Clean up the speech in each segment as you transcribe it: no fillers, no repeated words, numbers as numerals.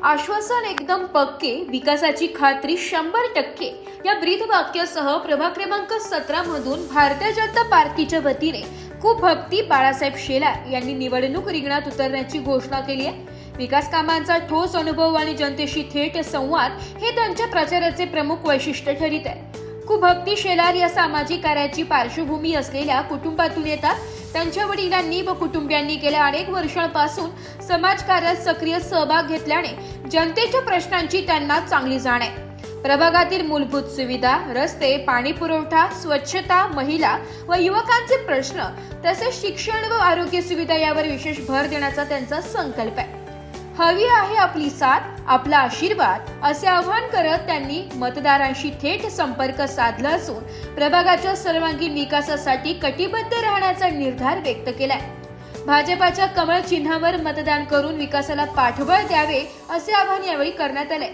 आश्वासन एकदम पक्के, विकासाची खात्री 100% या ब्रीदवाक्यासह प्रभाग क्रमांक 17 मधून भारतीय जनता पार्टीच्या वतीने खूप भक्ती बाळासाहेब शेलार यांनी निवडणूक रिंगणात उतरण्याची घोषणा केली आहे। विकास कामांचा ठोस अनुभव आणि जनतेशी थेट संवाद हे त्यांच्या प्रचाराचे प्रमुख वैशिष्ट्य ठरत आहे। खूप भक्ती शेलार या सामाजिक कार्याची पार्श्वभूमी असलेल्या कुटुंबातून येतात। त्यांच्या वडिलांनी व कुटुंबियांनी गेल्या अनेक वर्षांपासून समाजकार्यात सक्रिय सहभाग घेतल्याने जनतेच्या प्रश्नांची त्यांना चांगली जाण आहे। प्रभागातील मूलभूत सुविधा, रस्ते, पाणी पुरवठा, स्वच्छता, महिला व युवकांचे प्रश्न तसेच शिक्षण व आरोग्य सुविधा यावर विशेष भर देण्याचा त्यांचा संकल्प आहे। हवी आहे आपली साथ, आपला आशीर्वाद असे आवाहन करत त्यांनी मतदारांशी थेट संपर्क साधला असून प्रभागाच्या सर्वांगीण विकासासाठी कटिबद्ध राहण्याचा निर्धार व्यक्त केलाय। भाजपाच्या कमळ चिन्हावर मतदान करून विकासाला पाठबळ द्यावे असे आवाहन यावेळी करण्यात आले।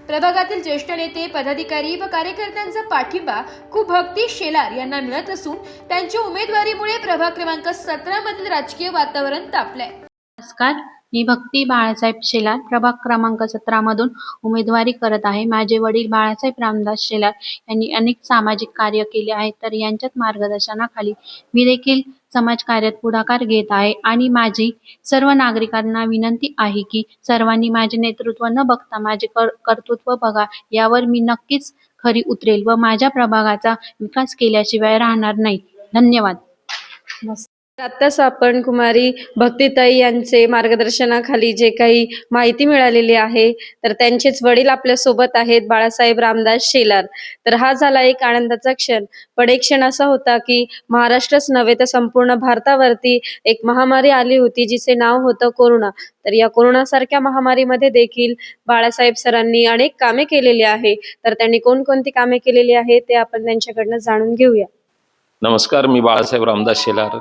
प्रभागातील ज्येष्ठ नेते, पदाधिकारी व कार्यकर्त्यांचा पाठिंबा खूप भक्ती शेलार यांना मिळत असून त्यांच्या उमेदवारीमुळे प्रभाग क्रमांक 17 मधील राजकीय वातावरण तापलंय। नमस्कार, मी भक्ती बाळासाहेब शेलार प्रभाग क्रमांक 17 मधून उमेदवारी करत आहे। माझे वडील बाळासाहेब रामदास शेलार यांनी अनेक सामाजिक कार्य केले आहे, तर यांच्याच मार्गदर्शनाखाली मी देखील समाजकार्यात पुढाकार घेत आहे आणि माझी सर्व नागरिकांना विनंती आहे की सर्वांनी माझे नेतृत्व न बघता माझे कर्तृत्व बघा। यावर मी नक्कीच खरी उतरेल व माझ्या प्रभागाचा विकास केल्याशिवाय राहणार नाही। धन्यवाद। आत्ताच आपण कुमारी भक्तिताई यांचे मार्गदर्शनाखाली जे काही माहिती मिळालेली आहे, तर त्यांचेच वडील आपल्या सोबत आहेत, बाळासाहेब रामदास शेलार। तर हा झाला एक आनंदाचा क्षण, पण एक क्षण असा होता की महाराष्ट्रच नव्हे तर संपूर्ण भारतावरती एक महामारी आली होती, जिचे नाव होतं कोरोना। तर या कोरोनासारख्या महामारीमध्ये देखील बाळासाहेब सरांनी अनेक कामे केलेली आहे। तर त्यांनी कोणकोणती कामे केलेली आहे ते आपण त्यांच्याकडनं जाणून घेऊया। नमस्कार, मी बाळासाहेब रामदास शेलार।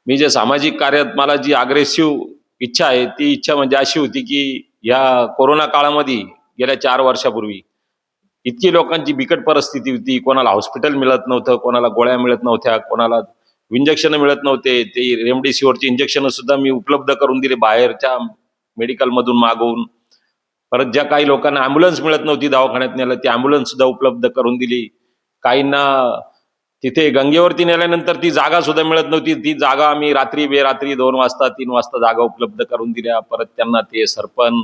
मी जे सामाजिक कार्यात मला जी अग्रेसिव्ह इच्छा आहे, ती इच्छा म्हणजे अशी होती की या कोरोना काळामध्ये गेल्या 4 वर्षापूर्वी इतकी लोकांची बिकट परिस्थिती होती। कोणाला हॉस्पिटल मिळत नव्हतं, कोणाला गोळ्या मिळत नव्हत्या, कोणाला इंजेक्शन मिळत नव्हते। ते रेमडेसिवीरची इंजेक्शन सुद्धा मी उपलब्ध करून दिले बाहेरच्या मेडिकल मधून मागवून। परत ज्या काही लोकांना ॲम्ब्युलन्स मिळत नव्हती दवाखान्यात नेलं, ती ॲम्ब्युलन्स सुद्धा उपलब्ध करून दिली। काहींना तिथे गंगेवरती नेल्यानंतर ती जागा सुद्धा मिळत नव्हती, ती जागा आम्ही रात्री बेरात्री 2 वाजता 3 वाजता जागा उपलब्ध करून दिल्या। परत त्यांना ते सरपण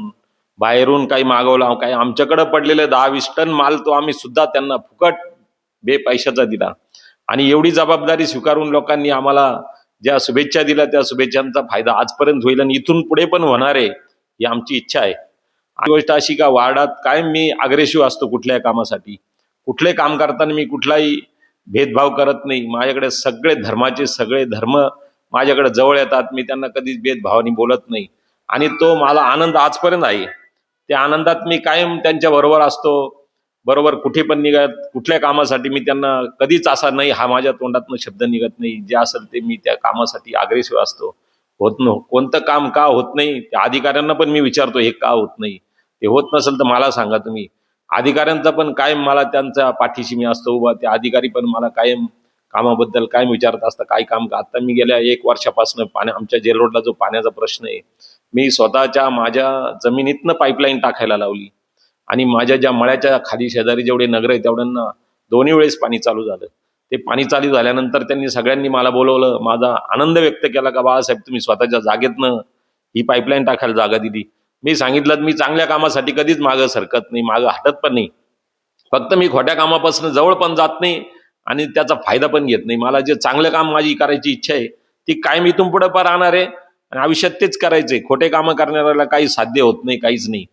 बाहेरून काही मागवला, काही आमच्याकडे पडलेले 10-20 टन माल तो आम्ही सुद्धा त्यांना फुकट पैशाचा दिला। आणि एवढी जबाबदारी स्वीकारून लोकांनी आम्हाला ज्या शुभेच्छा दिल्या, त्या शुभेच्छांचा फायदा आजपर्यंत होईल आणि इथून पुढे पण होणार आहे, ही आमची इच्छा आहे। आणि गोष्ट अशी का वार्डात कायम मी अग्रेसिव्ह असतो कुठल्याही कामासाठी। कुठले काम करताना मी कुठलाही भेदभाव करत नाही। माझ्याकडे सगळे धर्माचे सगळे धर्म माझ्याकडे जवळ येतात, मी त्यांना कधीच भेदभावाने बोलत नाही आणि तो मला आनंद आजपर्यंत आहे। त्या आनंदात मी कायम त्यांच्या बरोबर असतो, बरोबर कुठे पण निघत, कुठल्या कामासाठी मी त्यांना कधीच असा नाही हा माझ्या तोंडातून शब्द निघत नाही। जे असेल ते मी त्या कामासाठी अग्रेसिव्ह असतो। कोणतं काम का होत नाही त्या अधिकाऱ्यांना पण मी विचारतो, हे का होत नाही, ते होत नसेल तर मला सांगा तुम्ही। अधिकाऱ्यांचा पण कायम मला त्यांच्या पाठीशी मी असतो उभा। ते अधिकारी पण मला कायम कामाबद्दल कायम विचारत असतात, काय काम का। आता मी गेल्या 1 वर्षापासून आमच्या जेल रोडला जो पाण्याचा प्रश्न आहे, मी स्वतःच्या माझ्या जमिनीतनं पाईपलाईन टाकायला लावली आणि माझ्या ज्या मळ्याच्या खाली शेजारी जेवढे नगर आहे तेवढ्यांना 2 वेळेस पाणी चालू झालं। ते पाणी चालू झाल्यानंतर त्यांनी सगळ्यांनी मला बोलवलं, माझा आनंद व्यक्त केला का बाळासाहेब तुम्ही स्वतःच्या जागेतनं ही पाईपलाईन टाकायला जागा दिली। मी सांगितलं मी चांगल्या कामासाठी कधीच मागं सरकत नाही, मागं हटत पण नाही। फक्त मी खोट्या कामापासून जवळ पण जात नाही आणि त्याचा फायदा पण घेत नाही। मला जे चांगलं काम माझी करायची इच्छा आहे ती कायम इथून पुढे पण राहणार आहे आणि आयुष्यात तेच करायचंय। खोटे कामं करणाऱ्याला काही साध्य होत नाही, काहीच नाही।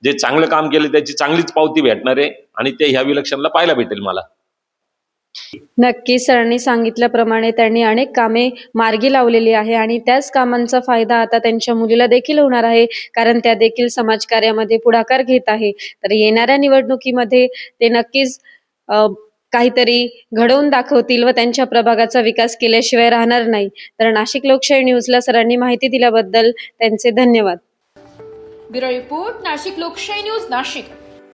जे चांगलं काम केले त्याची चांगलीच पावती भेटणार आहे आणि ते ह्या इलेक्शनला पाहायला भेटेल मला। नक्की सरांनी सांगितल्याप्रमाणे त्यांनी अनेक कामे मार्गी लावलेली आहे आणि त्याच कामांचा फायदा आता त्यांच्या मुलीला देखील होणार आहे, कारण त्या देखील समाजकार्यामध्ये पुढाकार घेत आहे। तर येणाऱ्या निवडणुकीमध्ये ते नक्कीच काहीतरी घडवून दाखवतील व त्यांच्या प्रभागाचा विकास केल्याशिवाय राहणार नाही। तर नाशिक लोकशाही न्यूजला सरांनी माहिती दिल्याबद्दल त्यांचे धन्यवाद। ब्युरो रिपोर्ट, नाशिक लोकशाही न्यूज, नाशिक।